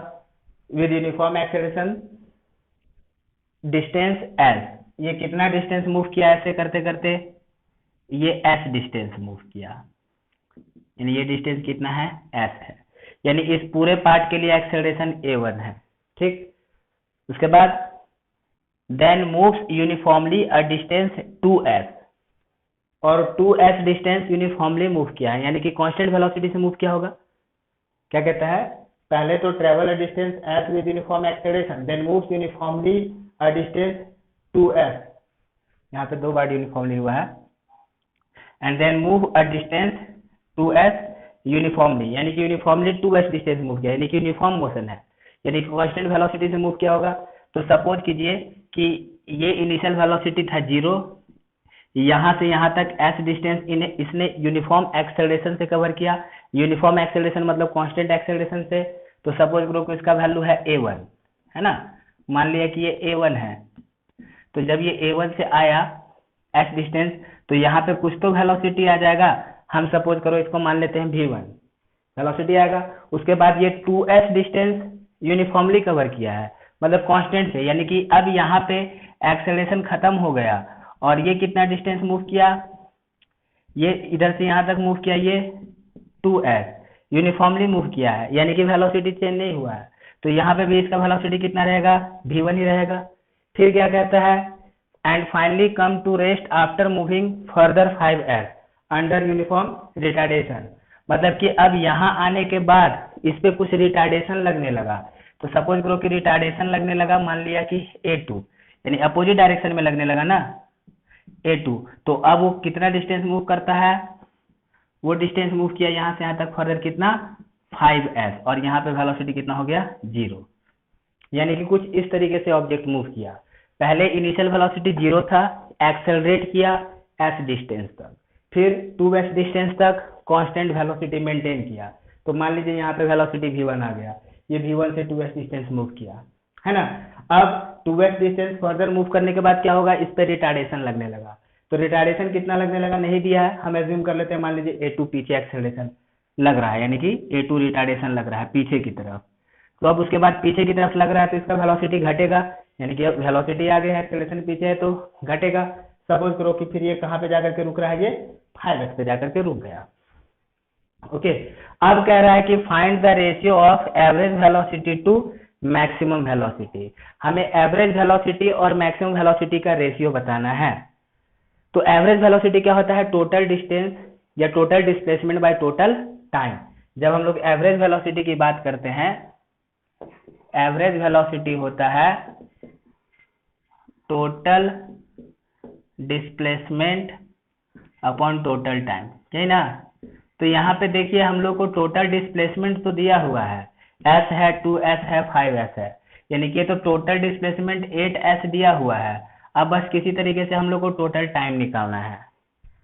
with uniform acceleration distance S, ये कितना डिस्टेंस मूव किया ऐसे करते करते, ये एस डिस्टेंस मूव किया, यानी ये डिस्टेंस कितना है, एस है, यानी इस पूरे पार्ट के लिए एक्सेलरेशन a1 है, ठीक। उसके बाद then moves uniformly a distance 2s, और 2s डिस्टेंस यूनिफॉर्मली मूव किया है, यानी कि कांस्टेंट वेलोसिटी से मूव किया होगा। क्या कहता है, पहले तो travel a distance s with uniform acceleration, then moves uniformly a distance 2s, यहाँ पे 2 बार यूनिफॉर्मली हुआ है, and then move a distance 2s uniformly, यानी कि यूनिफॉर्मली 2s डिस्टेंस मूव किया, यानी कि यूनिफॉर्म मोशन है, यानी कांस्टेंट वेलोसिटी से मूव किया होगा। तो सपोज कीजिए कि ये इनिशियल वेलोसिटी था 0, यहाँ से यहाँ तक s डिस्टेंस इसने यूनिफॉर्म एक्सेलरेशन से कवर किया, यूनिफॉर्म एक्सेलरेशन मतलब कांस्टेंट एक्सेलरेशन से, तो सपोज करो कि इसका वैल्यू है a1, है ना, मान लिया कि ये A1 है, तो जब ये A1 से आया s डिस्टेंस, तो यहाँ पे कुछ तो वेलोसिटी आ जाएगा। हम सपोज करो इसको मान लेते हैं V1 वेलोसिटी आएगा। उसके बाद ये 2s डिस्टेंस यूनिफॉर्मली कवर किया है, मतलब कांस्टेंट से, यानी कि अब यहाँ पे एक्सेलरेशन खत्म हो गया और ये कितना डिस्टेंस मूव किया, ये इधर से यहाँ तक मूव किया, ये 2s यूनिफॉर्मली मूव किया है, यानी कि वेलोसिटी चेंज नहीं हुआ है। तो यहाँ पे भी इसका वेलोसिटी कितना रहेगा, V1 ही रहेगा। फिर क्या कहता है, and finally come to rest after moving further 5s under uniform retardation, मतलब कि अब यहाँ आने के बाद इस पे कुछ रिटार्डेशन लगने लगा। तो सपोज करो कि रिटार्डेशन लगने लगा, मान लिया कि A2, यानी अपोजिट डायरेक्शन में लगने लगा ना A2, तो अब वो कितना डिस्टेंस मूव करता है, वो डिस्टेंस मूव किया यहाँ से यहाँ तक फर्दर कितना 5s, और यहाँ पे वेलोसिटी कितना हो गया 0, यानी कि कुछ इस तरीके से ऑब्जेक्ट मूव किया। पहले इनिशियल वेलोसिटी 0 था, एक्सेलरेट किया s डिस्टेंस तक, फिर 2s डिस्टेंस तक कांस्टेंट वेलोसिटी मेंटेन किया। तो मान लीजिए यहाँ पे वेलोसिटी V1 आ गया, ये V1 से 2s डिस्टेंस मूव किया है ना। अब 2s डिस्टेंस फर्दर मूव करने के बाद क्या होगा, इस पे रिटार्डेशन लगने लगा। तो रिटार्डेशन कितना लगने लगा नहीं दिया है, हम एज्यूम कर लेते हैं, मान लीजिए A2 पीछे एक्सेलरेशन लग रहा है, यानी कि A2 रिटार्डेशन लग रहा है पीछे की तरफ। तो अब उसके बाद पीछे की तरफ लग रहा है तो इसका वेलोसिटी घटेगा, यानी कि वेलोसिटी आगे है, एक्सेलरेशन पीछे है तो घटेगा। सपोज करो कि फिर ये कहाँ पे जाकर के रुक रहा है, ये 5s पे जाकर के रुक गया। ओके, अब कह रहा है कि find the ratio of average velocity to maximum velocity. हमें एवरेज वेलोसिटी और मैक्सिमम वेलोसिटी का रेशियो बताना है। तो एवरेज वेलोसिटी क्या होता है, टोटल डिस्टेंस या total displacement by total time. जब हम लोग एवरेज वेलोसिटी की बात करते हैं, एवरेज वेलोसिटी होता है total displacement upon total time, यही ना। तो यहाँ पे देखिए हम लोग को टोटल डिस्प्लेसमेंट तो दिया हुआ है, s है, 2s है, 5s है, यानी कि तो टोटल डिस्प्लेसमेंट 8s दिया हुआ है। अब बस किसी तरीके से हम लोग को टोटल टाइम निकालना है।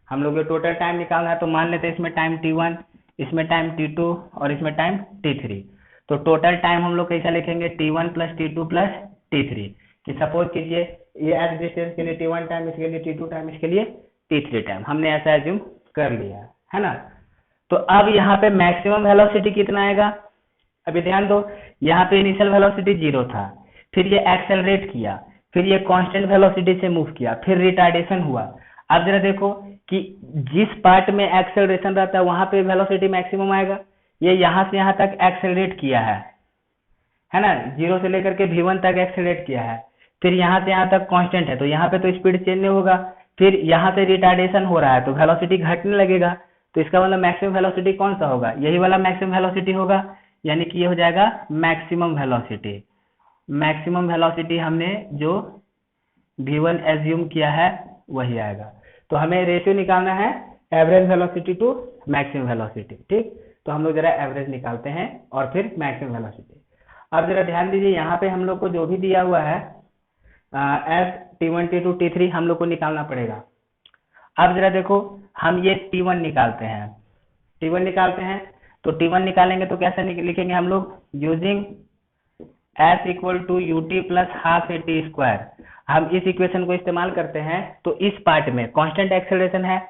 हम लोग को टोटल टाइम निकालना है, तो मान लेते हैं इसमें टाइम T1, इसमें टाइम T2 और इसमें टाइम T3। तो टोटल टाइम हम लोग कैसा लिखेंगे, T1 plus T2 plus T3, कि सपोज कीजिए ये एस डिस्टेंस के लिए T1 टाइम, इसके लिए T2 टाइम, इसके लिए T3 टाइम, हमने ऐसा एज्यूम कर लिया है ना। तो अब यहाँ पे मैक्सिमम वेलोसिटी कितना आएगा, अभी ध्यान दो, यहाँ पे इनिशियल वेलोसिटी 0 था, फिर ये एक्सेलरेट किया, फिर ये कांस्टेंट वेलोसिटी से मूव किया, फिर रिटार्डेशन हुआ। अब जरा देखो कि जिस पार्ट में एक्सेलरेशन रहता है वहां पे वेलोसिटी मैक्सिमम आएगा। ये यहाँ से यहाँ तक एक्सेलरेट किया है ना, 0 से लेकर के V1 तक एक्सेलरेट किया है, फिर यहाँ से यहाँ तक कांस्टेंट है, तो यहाँ पे तो स्पीड चेंज नहीं होगा। फिर यहाँ से रिटार्डेशन हो रहा है तो वेलोसिटी घटने लगेगा, तो इसका मतलब मैक्सिमम वेलोसिटी कौन सा होगा, यही वाला मैक्सिमम वेलोसिटी होगा, यानी कि ये हो जाएगा मैक्सिमम वेलोसिटी। मैक्सिमम वेलोसिटी हमने जो V1 एज्यूम किया है वही आएगा। तो हमें रेशियो निकालना है average velocity to maximum velocity, ठीक। तो हम लोग जरा एवरेज निकालते हैं और फिर मैक्सिमम वेलोसिटी। अब जरा ध्यान दीजिए, यहाँ पे हम लोग को जो भी दिया हुआ है एस T1 T2 T3 हम लोग को निकालना पड़ेगा। अब जरा देखो हम ये T1 निकालते हैं, T1 निकालते हैं, तो T1 निकालेंगे तो कैसे लिखेंगे हम लोग, using S equal to UT plus half AT square. हम इस इक्वेशन को इस्तेमाल करते हैं, तो इस पार्ट में कांस्टेंट एक्सेलरेशन है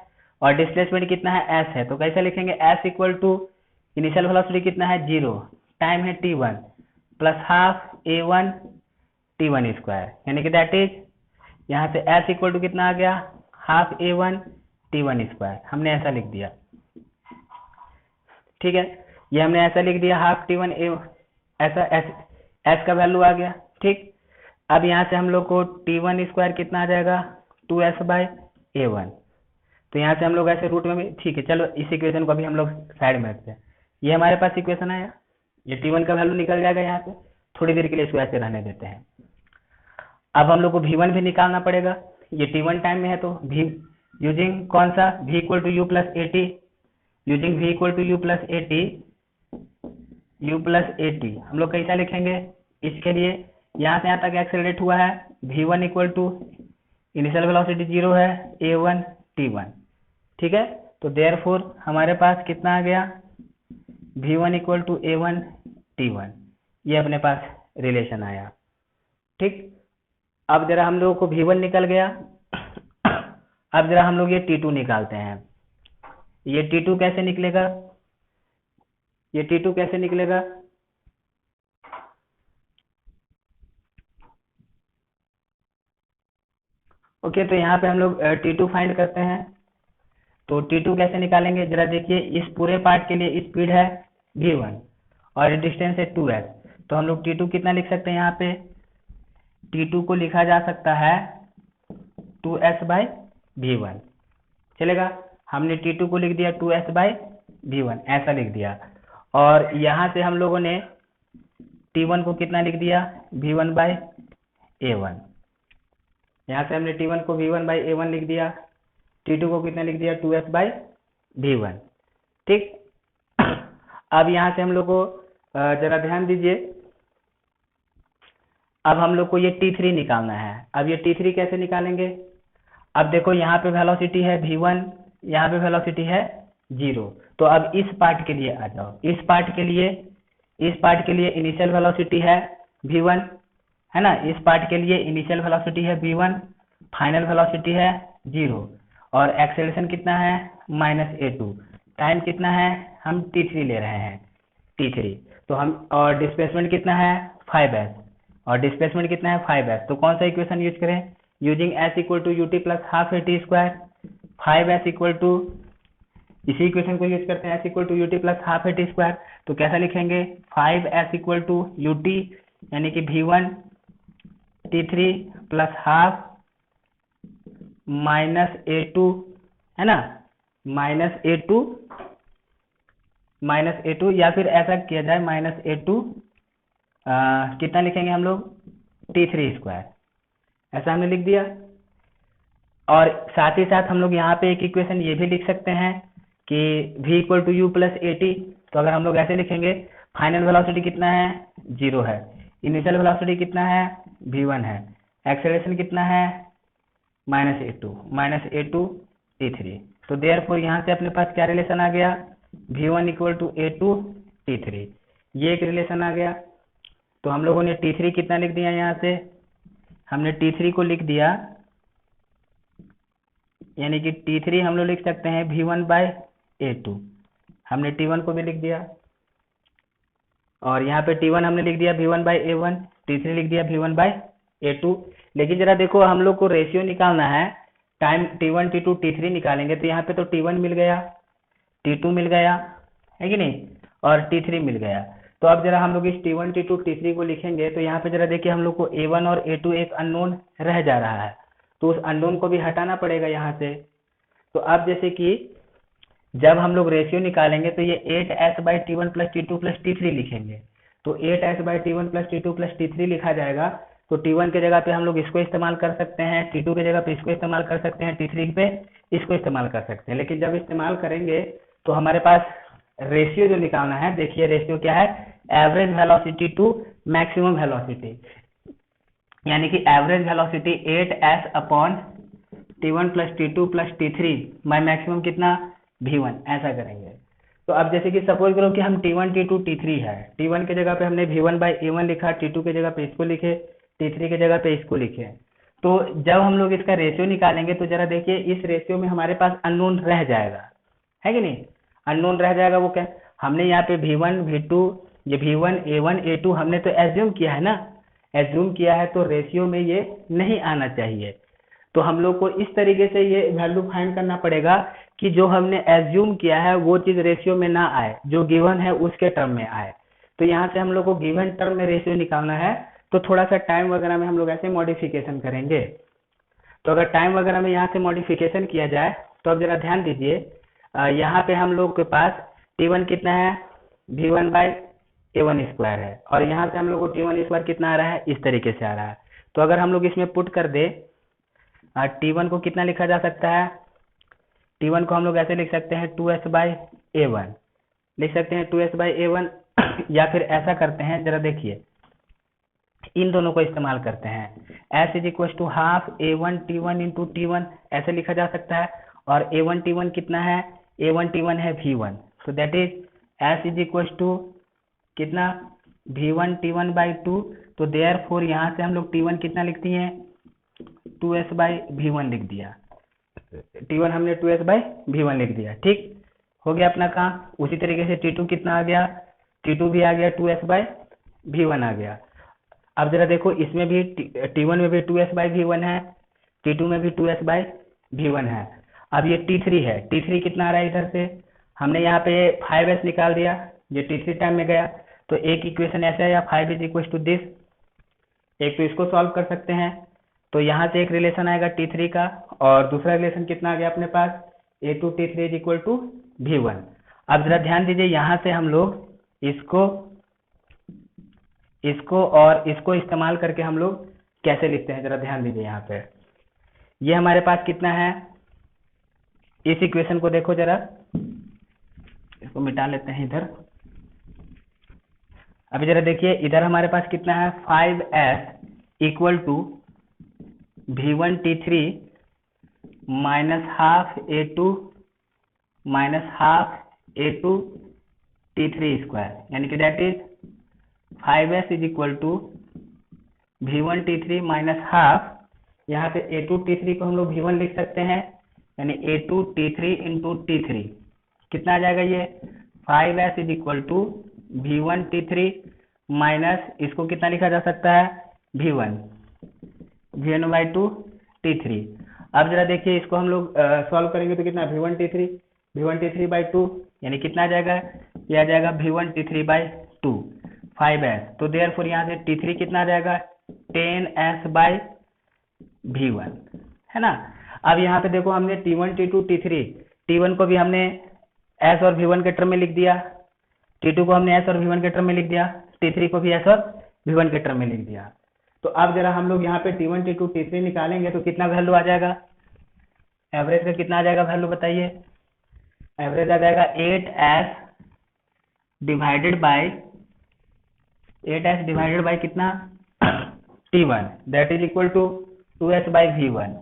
और डिस्प्लेसमेंट कितना है, s है, तो कैसे लिखेंगे, S equal to initial velocity कितना है 0, टाइम है T1 plus half A1 T1 square, यानी कि दैट इज यहाँ से S इक्वल टू कितना आ गया, हाफ A1 T1 स्क्वायर, हमने ऐसा लिख दिया, ठीक है। ये हमने ऐसा लिख दिया, हाफ T1 ऐसा S का वैल्यू आ गया, ठीक। अब यहाँ से हम लोग को T1 स्क्वायर कितना आ जाएगा, 2S बाय A1। तो यहाँ से हम लोग ऐसे रूट में भी, ठीक है, चलो इस इक्वेशन को अभी हम लोग साइड में रखते हैं। ये हमारे पास इक्वेशन आया, ये T1 का वैल्यू निकल जाएगा यहाँ पे, थोड़ी देर के लिए इसको ऐसे रहने देते हैं। अब हम लोग को V1 भी निकालना पड़ेगा, ये T1 टाइम में है, तो V यूजिंग कौन सा, V equal to U plus AT, using V equal to U plus AT हम लोग कैसा लिखेंगे, इसके लिए यहाँ से यहाँ तक एक्सेलरेट हुआ है, V1 equal to initial velocity 0 है, A1 T1, ठीक है। तो देयरफॉर हमारे पास कितना आ गया, V1 equal to A1 T1, ये अपने पास रिलेशन आया, ठीक, अब जरा हम लोगों को V1 निकल गया। अब जरा हम लोग ये T2 निकालते हैं। ये T2 कैसे निकलेगा, ये T2 कैसे निकलेगा? ओके, तो यहाँ पे हम लोग T2 फाइंड करते हैं। तो T2 कैसे निकालेंगे, जरा देखिए, इस पूरे पार्ट के लिए स्पीड है V1 और डिस्टेंस है 2s, तो हम लोग T2 कितना लिख सकते हैं? यहाँ पे T2 को लिखा जा सकता है 2s/V1, चलेगा। हमने T2 को लिख दिया 2s/V1, ऐसा लिख दिया। और यहाँ से हम लोगों ने T1 को कितना लिख दिया? V1/A1। यहाँ से हमने T1 को V1/A1 लिख दिया, T2 को कितना लिख दिया? 2s/V1। ठीक, अब यहाँ से हम लोग को जरा ध्यान दीजिए, अब हम लोग को ये T3 निकालना है। अब ये T3 कैसे निकालेंगे? अब देखो, यहाँ पे वेलोसिटी है V1, यहाँ पे वेलोसिटी है 0। तो अब इस पार्ट के लिए आ जाओ, इस पार्ट के लिए इनिशियल वेलोसिटी है V1, है ना। इस पार्ट के लिए इनिशियल वेलोसिटी है V1, फाइनल वेलोसिटी है 0, और एक्सेलरेशन कितना है? -a2। टाइम कितना है? हम T3 ले रहे हैं, T3। तो हम, और डिस्प्लेसमेंट कितना है? 5s, और डिस्प्लेसमेंट कितना है? 5s। तो कौन सा इक्वेशन यूज करें? Using s = ut + ½ at²। 5s equal to, इसी इक्वेशन को यूज करते हैं, s = ut + ½ at²। तो कैसा लिखेंगे? 5s = ut, यानी कि V1 T3 + ½ -a2, है ना, -a2, या फिर ऐसा किया जाए -a2, कितना लिखेंगे हम लोग? T3², ऐसा हमने लिख दिया। और साथ ही साथ हम लोग यहाँ पे एक इक्वेशन ये भी लिख सकते हैं कि V = u + at। तो अगर हम लोग ऐसे लिखेंगे, फाइनल वेलोसिटी कितना है? 0 है, इनिशियल वेलोसिटी कितना है? V1 है, एक्सेलरेशन कितना है? -a2 T3। तो देयरफॉर यहाँ से अपने पास क्या रिलेशन आ गया? V1 = a2 T3, ये एक रिलेशन आ गया। तो हम लोगों ने T3 कितना लिख दिया? यहाँ से हमने T3 को लिख दिया, यानी कि T3 हम लोग लिख सकते हैं V1/A2। हमने T1 को भी लिख दिया, और यहाँ पे T1 हमने लिख दिया V1/A1, T3 लिख दिया V1/A2। लेकिन जरा देखो, हम लोग को रेशियो निकालना है, टाइम T1 T2 T3 निकालेंगे, तो यहाँ पे तो T1 मिल गया, T2 मिल गया, है कि नहीं, और T3 मिल गया। तो अब जरा हम लोग इस T1 T2 T3 को लिखेंगे, तो यहाँ पे जरा देखिए, हम लोग को A1 और A2 एक अननोन रह जा रहा है, तो उस अननोन को भी हटाना पड़ेगा यहाँ से। तो अब जैसे कि जब हम लोग रेशियो निकालेंगे, तो ये 8s/T1 + T2 + T3 लिखेंगे। तो 8s/T1 + T2 + T3 लिखा जाएगा। तो T1 के जगह पे हम लोग इसको इस्तेमाल कर सकते हैं, T2 के जगह पे इसको इस्तेमाल कर सकते हैं, T3 पे इसको इस्तेमाल कर सकते हैं। लेकिन जब इस्तेमाल करेंगे तो हमारे पास रेशियो जो निकालना है, देखिए रेशियो क्या है? Average velocity to maximum velocity, यानी कि average velocity 8s/T1 + T2 + T3 by maximum कितना? V1, ऐसा करेंगे। तो अब जैसे कि सपोज करो कि हम T1 T2 T3 है, T1 के जगह पे हमने V1/A1 लिखा, T2 के जगह पे इसको लिखे, T3 के जगह पे इसको लिखे। तो जब हम लोग इसका रेशियो निकालेंगे, तो जरा देखिए, इस रेशियो में हमारे पास अननोन रह जाएगा, है कि नहीं? अननोन रह जाएगा, वो क्या? हमने यहाँ पे V1 V2, ये V1 A1 A2 हमने तो एज्यूम किया है ना, एज्यूम किया है, तो रेशियो में ये नहीं आना चाहिए। तो हम लोग को इस तरीके से ये वैल्यू फाइंड करना पड़ेगा कि जो हमने एज्यूम किया है वो चीज रेशियो में ना आए, जो गिवन है उसके टर्म में आए। तो यहाँ से हम लोग को गिवन टर्म में रेशियो निकालना है, तो थोड़ा सा टाइम वगैरह में हम लोग ऐसे मॉडिफिकेशन करेंगे। तो अगर टाइम वगैरह में यहाँ से मॉडिफिकेशन किया जाए, तो अब जरा ध्यान दीजिए, यहाँ पे हम लोग के पास T1 कितना है? V1/A1² है, और यहाँ से हम लोग को T1² कितना आ रहा है? इस तरीके से आ रहा है। तो अगर हम लोग इसमें पुट कर दे, T1 को कितना लिखा जा सकता है? T1 को हम लोग ऐसे लिख सकते हैं 2s/A1, लिख सकते हैं 2s/A1, या फिर ऐसा करते हैं, जरा देखिए, इन दोनों को इस्तेमाल करते हैं, s = ½ A1 T1 × T1, ऐसे लिखा जा सकता है। और A1 T1 कितना है? A1 T1 है V1, so that is s = कितना? V1 T1 बाई 2, तो देयरफॉर यहाँ से हम लोग T1 कितना लिखते हैं 2s बाई V1 लिख दिया, T1 हमने 2s बाई V1 लिख दिया। ठीक हो गया अपना काम। उसी तरीके से T2 कितना आ गया, T2 भी आ गया 2s बाई V1 आ गया। अब जरा देखो इसमें भी T1 में भी 2s बाई V1 है, T2 में भी 2s बाई V1 है। अब ये T3 है, T3 कितना आ रहा है इधर से, हमने यहाँ पे 5s निकाल दिया, ये T3 टाइम में गया, तो एक इक्वेशन ऐसा है या 5 इज इक्वल टू दिस, एक तो इसको सॉल्व कर सकते हैं, तो यहाँ से एक रिलेशन आएगा T3 का, और दूसरा रिलेशन कितना आ गया अपने पास A2 T3 is equal to V1। अब जरा ध्यान दीजिए यहाँ से हम लोग इसको और इसको इस्तेमाल करके हम लोग कैसे लिखते हैं, जरा ध्यान दीजिए यहाँ पे। ये हमारे पास कितना है, इस इक्वेशन को देखो जरा, इसको मिटा लेते हैं इधर। अभी जरा देखिए इधर हमारे पास कितना है 5s equal to V1 T3 minus half A2 minus half A2 T3 square, यानी कि that is 5s is equal to V1 T3 minus half, यहाँ पे A2 T3 को हम लोग V1 लिख सकते हैं, यानी A2 T3 इंटू T3 कितना आ जाएगा ये 5s is equal to V1 T3 minus इसको कितना लिखा जा सकता है V1 बाई 2 T3। अब जरा देखिए इसको हम लोग सॉल्व करेंगे तो कितना V1 T3 बाई 2, यानी कितना आ जाएगा, ये आ जाएगा V1 T3 बाई 2 5s, तो देयरफॉर यहाँ से T3 कितना आ जाएगा 10s बाई V1, है ना। अब यहाँ पे देखो हमने T1 T2 T3, T1 को भी हमने s और V1 के टर्म में लिख दिया, T2 को हमने s और V1 के टर्म में लिख दिया, T3 को भी s और V1 के टर्म में लिख दिया। तो अब जरा हम लोग यहाँ पे T1 T2 T3 निकालेंगे तो कितना वैल्यू आ जाएगा, एवरेज का कितना आ जाएगा वैल्यू बताइए, एवरेज आ जाएगा 8s डिवाइडेड बाई कितना T1 that is equal to 2s by V1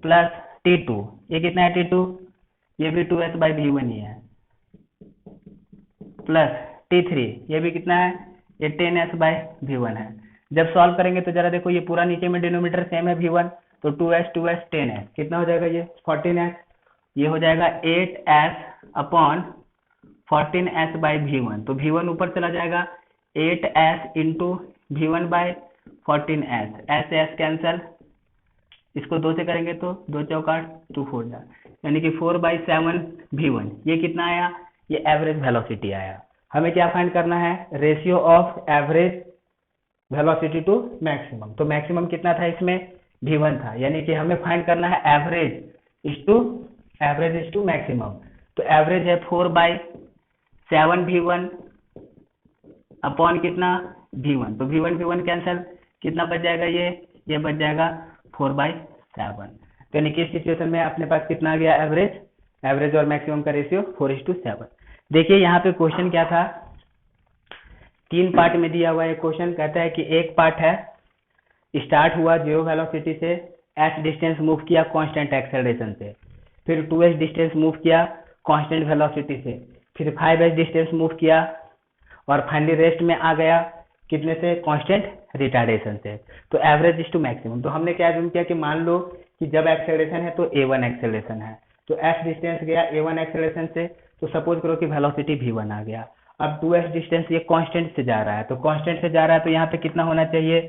plus T2, ये कितना है T2, ये भी 2s बाई V1 ही है, प्लस T3 ये भी कितना है, ये 10s बाई V1 है। जब सॉल्व करेंगे तो जरा देखो ये पूरा नीचे में डिनोमिनेटर सेम है V1, तो 2s 10s कितना हो जाएगा ये 14s, ये हो जाएगा 8s upon 14s by V1, तो V1 ऊपर चला जाएगा 8s into V1 by 14s, s cancel, इसको 2 से करेंगे तो 2 चौका 2 4 जा, यानी कि 4 बाई 7 V1, ये कितना आया, ये एवरेज वेलोसिटी आया। हमें क्या फाइंड करना है, ratio of average velocity to maximum, तो मैक्सिमम कितना था इसमें V1 था, यानी कि हमें फाइंड करना है एवरेज इज टू मैक्सिमम, तो एवरेज है 4 बाई 7 V1 अपॉन कितना V1, तो V1 कैंसल, कितना बच जाएगा ये बच जाएगा 4 बाई 7, तो यानी कि इस सिचुएशन में अपने पास कितना आ गया एवरेज और मैक्सिमम का रेशियो 4:7। देखिए यहाँ पे क्वेश्चन क्या था, 3 पार्ट में दिया हुआ है क्वेश्चन, कहता है कि एक पार्ट है स्टार्ट हुआ 0 वेलोसिटी से, s डिस्टेंस मूव किया कांस्टेंट एक्सेलरेशन से, फिर 2s डिस्टेंस मूव किया कांस्टेंट वेलोसिटी से, फिर 5s डिस्टेंस मूव किया और फाइनली रेस्ट में आ गया कितने से, कांस्टेंट रिटार्डेशन से। तो एवरेज इज टू मैक्सिमम, तो हमने क्या अज्यूम किया कि मान लो कि जब एक्सेलरेशन है तो a1 एक्सेलरेशन है, तो s डिस्टेंस गया a1 एक्सेलरेशन से, तो सपोज करो कि वेलोसिटी v1 आ गया। अब 2s डिस्टेंस ये कांस्टेंट से जा रहा है, तो कांस्टेंट से जा रहा है तो यहाँ पे कितना होना चाहिए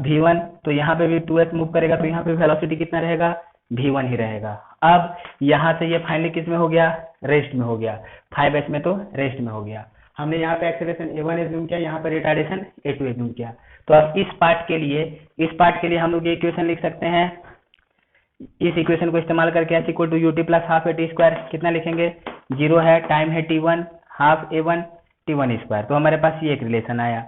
v1, तो यहाँ पे भी 2s मूव करेगा तो यहाँ पे वेलोसिटी कितना रहेगा v1 ही रहेगा। अब यहाँ से ये फाइनली किस में हो गया, रेस्ट में हो गया, 5s में तो रेस्ट में हो गया। हमने यहाँ पे एक्सेलरेशन a1 एज्यूम किया, यहाँ पे रिटार्डेशन a2 एज्यूम किया। तो अब इस पार्ट के लिए हम लोग ये इक्वेशन लिख सकते हैं, इस इक्वेशन को इस्तेमाल करके s equal to ut plus half a t square, कितना लिखेंगे 0 है, टाइम है t1, half a1 t1 square, तो हमारे पास ये एक रिलेशन आया।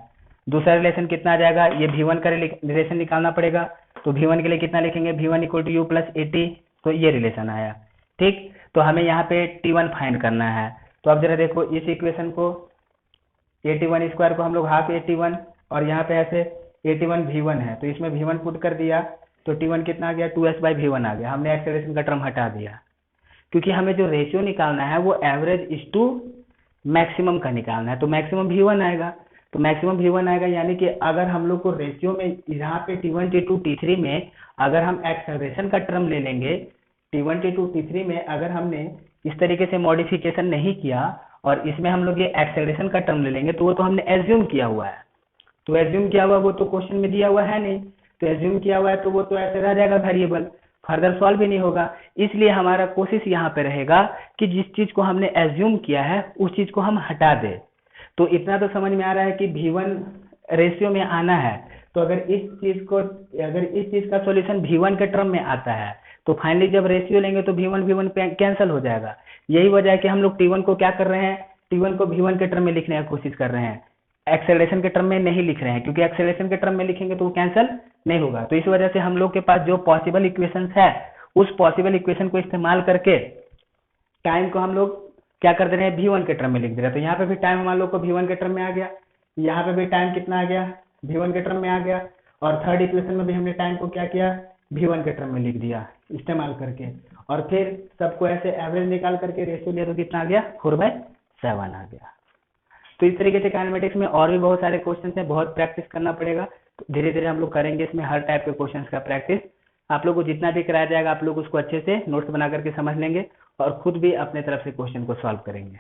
दूसरा रिलेशन कितना आ जाएगा, ये v1 का रिलेशन निकालना पड़ेगा, तो v1 के लिए कितना लिखेंगे v1 equal to u plus at, तो ये रिलेशन आया। ठीक, तो हमें यहाँ पे t1 फाइंड करना है, तो अब जरा देखो इस इक्वेशन को at1 स्क्वायर को हम लोग हाफ at1 और यहाँ पे ऐसे at1 v1 है, तो इसमें v1 पुट कर दिया तो t1 कितना आ गया 2s बाई v1 आ गया। हमने एक्सेलरेशन का टर्म हटा दिया, क्योंकि हमें जो रेशियो निकालना है वो एवरेज इज टू मैक्सिमम का निकालना है, तो मैक्सिमम V1 आएगा। तो मैक्सिमम V1 आएगा, यानी कि अगर हम लोग को रेशियो में यहाँ पे T1 T2 T3 में अगर हम एक्सेलरेशन का टर्म ले लेंगे, T1 T2 T3 में अगर हमने इस तरीके से मॉडिफिकेशन नहीं किया और इसमें हम लोग ये एक्सेलरेशन का टर्म ले लेंगे, तो वो तो हमने एज्यूम किया हुआ है। तो एज्यूम किया हुआ वो तो क्वेश्चन में दिया हुआ है नहीं, तो एज्यूम किया हुआ है तो वो तो ऐसे रह जाएगा वेरिएबल, फर्दर सॉल्व भी नहीं होगा। इसलिए हमारा कोशिश यहाँ पे रहेगा कि जिस चीज को हमने एज्यूम किया है उस चीज को हम हटा दें। तो इतना तो समझ में आ रहा है कि V1 रेशियो में आना है, तो अगर इस चीज का सॉल्यूशन V1 के टर्म में आता है तो फाइनली जब रेशियो लेंगे तो V1 कैंसिल हो जाएगा। यही वजह है कि हम लोग T1 को क्या कर रहे हैं, T1 को V1 के टर्म में लिखने की कोशिश कर रहे हैं, एक्सेलरेशन के टर्म में नहीं लिख रहे हैं, क्योंकि एक्सेलरेशन के टर्म में लिखेंगे तो वो कैंसिल नहीं होगा। तो इस वजह से हम लोग के पास जो पॉसिबल इक्वेशंस है उस पॉसिबल इक्वेशन को इस्तेमाल करके टाइम को हम लोग क्या कर दे रहे हैं, V1 के टर्म में लिख दे रहे हैं। तो यहाँ पे भी टाइम हमारे लोग को V1 के टर्म में आ गया, यहाँ पे भी टाइम कितना आ गया, V1 के टर्म में आ गया, और थर्ड इक्वेशन में भी हमने टाइम को क्या किया, V1 के टर्म में लिख दिया इस्तेमाल करके, और फिर सबको ऐसे एवरेज निकाल करके रेशियो लिया तो कितना आ गया, 4/7 आ गया। तो इस तरीके से काइनेमेटिक्स में और भी बहुत सारे क्वेश्चन हैं, बहुत प्रैक्टिस करना पड़ेगा। तो धीरे धीरे हम लोग करेंगे इसमें हर टाइप के क्वेश्चन का प्रैक्टिस। आप लोग को जितना भी कराया जाएगा आप लोग उसको अच्छे से नोट्स बना करके समझ लेंगे और खुद भी अपने तरफ से क्वेश्चन को सॉल्व करेंगे।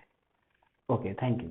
Okay, thank you.